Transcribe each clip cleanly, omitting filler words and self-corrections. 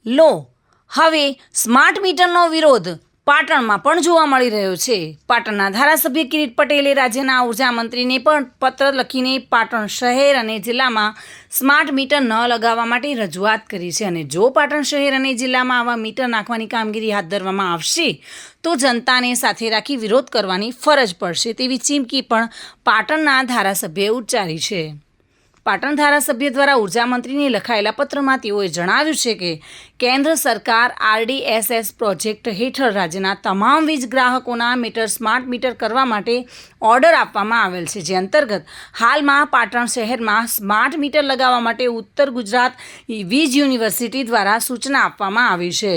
લો હવે સ્માર્ટ મીટરનો વિરોધ પાટણમાં પણ જોવા મળી રહ્યો છે. પાટણના ધારાસભ્ય કિરીટ પટેલે રાજ્યના ઉર્જા મંત્રીને પણ પત્ર લખીને પાટણ શહેર અને જિલ્લામાં સ્માર્ટ મીટર ન લગાવવા માટે રજૂઆત કરી છે અને જો પાટણ શહેર અને જિલ્લામાં આવા મીટર નાખવાની કામગીરી હાથ ધરવામાં આવશે તો જનતાને સાથે રાખી વિરોધ કરવાની ફરજ પડશે તેવી ચીમકી પણ પાટણના ધારાસભ્યએ ઉચ્ચારી છે. પાટણ ધારાસભ્ય દ્વારા ઉર્જા મંત્રીને લખાયેલા પત્રમાં તેઓએ જણાવ્યું છે કે કેન્દ્ર સરકાર RDSS પ્રોજેક્ટ હેઠળ રાજ્યના તમામ વીજ ગ્રાહકોના મીટર સ્માર્ટ મીટર કરવા માટે ઓર્ડર આપવામાં આવેલ છે, જે અંતર્ગત હાલમાં પાટણ શહેરમાં સ્માર્ટ મીટર લગાવવા માટે ઉત્તર ગુજરાત વીજ યુનિવર્સિટી દ્વારા સૂચના આપવામાં આવી છે.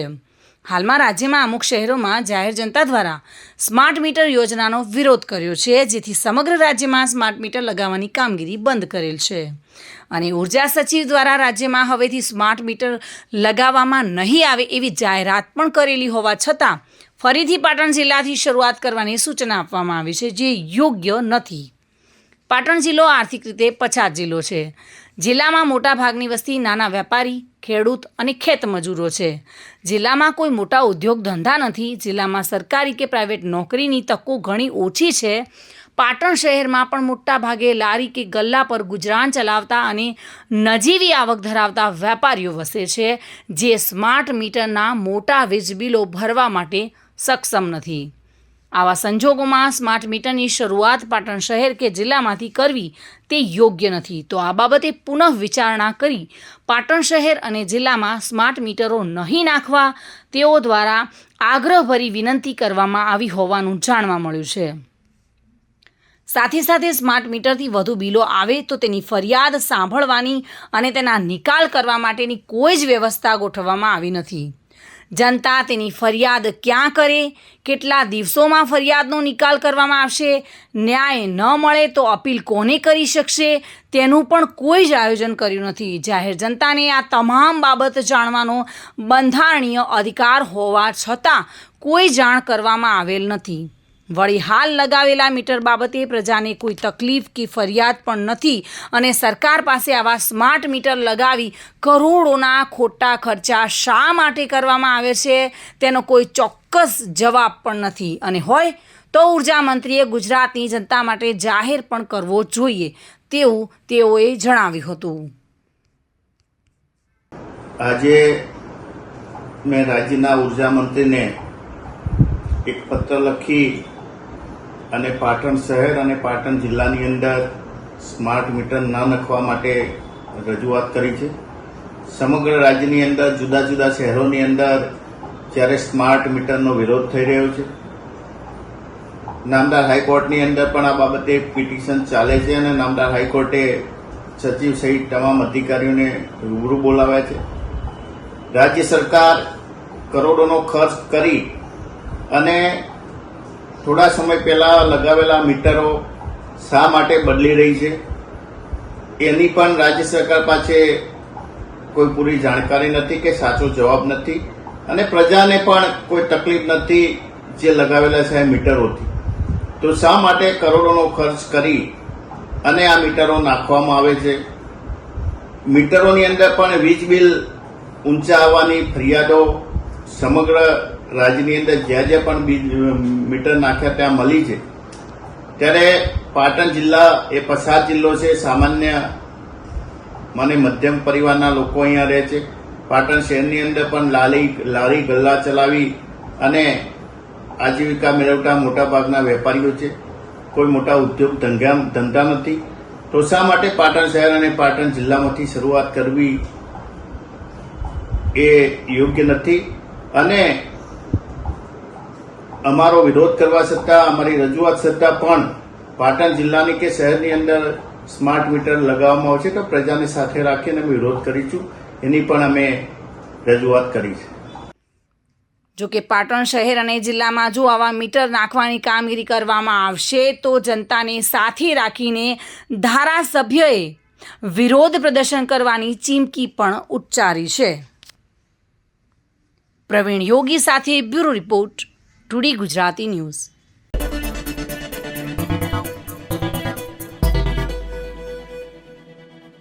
હાલમાં રાજ્યમાં અમુક શહેરોમાં જાહેર જનતા દ્વારા સ્માર્ટ મીટર યોજનાનો વિરોધ કર્યો છે, જેથી સમગ્ર રાજ્યમાં સ્માર્ટ મીટર લગાવવાની કામગીરી બંધ કરેલ છે અને ઉર્જા સચિવ દ્વારા રાજ્યમાં હવેથી સ્માર્ટ મીટર લગાવવામાં નહીં આવે એવી જાહેરાત પણ કરેલી હોવા છતાં ફરીથી પાટણ જિલ્લાથી શરૂઆત કરવાની સૂચના આપવામાં આવી છે, જે યોગ્ય નથી. પાટણ જિલ્લો આર્થિક રીતે પછાત જિલ્લો છે. જિલ્લામાં મોટાભાગની વસ્તી નાના વેપારી, ખેડૂત અને ખેતમજૂરો છે. જિલ્લામાં કોઈ મોટા ઉદ્યોગ ધંધા નથી. જિલ્લામાં સરકારી કે પ્રાઇવેટ નોકરીની તકો ઘણી ઓછી છે. પાટણ શહેરમાં પણ મોટા ભાગે લારી કે ગલ્લા પર ગુજરાન ચલાવતા અને નજીવી આવક ધરાવતા વેપારીઓ વસે છે, જે સ્માર્ટ મીટરના મોટા વીજ બિલો ભરવા માટે સક્ષમ નથી. આવા સંજોગોમાં સ્માર્ટ મીટરની શરૂઆત પાટણ શહેર કે જિલ્લામાંથી કરવી તે યોગ્ય નથી. તો આ બાબતે પુનઃ વિચારણા કરી પાટણ શહેર અને જિલ્લામાં સ્માર્ટ મીટરો નહીં નાખવા તેઓ દ્વારા આગ્રહભરી વિનંતી કરવામાં આવી હોવાનું જાણવા મળ્યું છે. સાથે સાથે સ્માર્ટ મીટરથી વધુ બિલો આવે તો તેની ફરિયાદ સાંભળવાની અને તેના નિકાલ કરવા માટેની કોઈ જ વ્યવસ્થા ગોઠવવામાં આવી નથી. જનતા તેની ફરિયાદ ક્યાં કરે, કેટલા દિવસોમાં ફરિયાદનો નિકાલ કરવામાં આવશે, ન્યાય ન મળે તો અપીલ કોને કરી શકશે તેનું પણ કોઈ જ આયોજન કર્યું નથી. જાહેર જનતાને આ તમામ બાબત જાણવાનો બંધારણીય અધિકાર હોવા છતાં કોઈ જાણ કરવામાં આવેલ નથી. વળી હાલ લગાવેલા મીટર બાબતે પ્રજાને કોઈ તકલીફ કે ફરિયાદ પણ નથી અને સરકાર પાસે આવા સ્માર્ટ મીટર લગાવી કરોડોના ખોટા ખર્ચા શા માટે કરવામાં આવે છે તેનો કોઈ ચોક્કસ જવાબ પણ નથી અને હોય તો ઉર્જા મંત્રીએ ગુજરાતની જનતા માટે જાહેર પણ કરવો જોઈએ તેવું તેઓએ જણાવ્યું હતું. આજે મેં રાજ્યના ઉર્જા મંત્રીને એક પત્ર લખી અને પાટણ શહેર અને પાટણ જિલ્લાની અંદર સ્માર્ટ મીટર ન નાખવા માટે રજૂઆત કરી છે. સમગ્ર રાજ્યની અંદર જુદા જુદા શહેરોની અંદર જ્યારે સ્માર્ટ મીટરનો વિરોધ થઈ રહ્યો છે, નામદાર હાઈકોર્ટની અંદર પણ આ બાબતે પિટિશન ચાલે છે અને નામદાર હાઈકોર્ટે સચિવ સહિત તમામ અધિકારીઓને રૂબરૂ બોલાવ્યા છે. રાજ્ય સરકાર કરોડોનો ખર્ચ કરી અને થોડા સમય પહેલા લગાવેલા મીટરો શા માટે બદલી રહી છે એની પણ રાજ્ય સરકાર પાસે કોઈ પૂરી જાણકારી નથી કે સાચો જવાબ નથી અને પ્રજાને પણ કોઈ તકલીફ નથી જે લગાવેલા છે મીટરોથી. તો શા માટે કરોડોનો ખર્ચ કરી અને આ મીટરો નાખવામાં આવે છે? મીટરોની અંદર પણ વીજ બિલ ઊંચા આવવાની ફરિયાદો સમગ્ર રાજ્યની અંદર જ્યાં જ્યાં પણ મીટર નાખ્યા ત્યાં મળી છે. ત્યારે પાટણ જિલ્લા એ પછાત જિલ્લો છે. સામાન્ય મને મધ્યમ પરિવારના લોકો અહીંયા રહે છે. પાટણ શહેરની અંદર પણ લારી ગલ્લા ચલાવી અને આજીવિકા મેળવતા મોટાભાગના વેપારીઓ છે. કોઈ મોટા ઉદ્યોગ ધંધા નથી. તો શા માટે પાટણ શહેર અને પાટણ જિલ્લામાંથી શરૂઆત કરવી એ યોગ્ય નથી અને અમારો વિરોધ કરવા છતાં, અમારી રજૂઆત છતાં પણ પાટણ જિલ્લાની કે શહેરની અંદર સ્માર્ટ મીટર લગાવવામાં આવશે તો પ્રજાને સાથે રાખીને અમે વિરોધ કરીશું. એની પણ અમે રજૂઆત કરી છે. જોકે પાટણ શહેર અને જિલ્લામાં જો આવા મીટર નાખવાની કામગીરી કરવામાં આવશે તો જનતાને સાથે રાખીને ધારાસભ્યએ વિરોધ પ્રદર્શન કરવાની ચીમકી પણ ઉચ્ચારી છે. પ્રવીણ યોગી સાથે bureau report, today Gujarati news.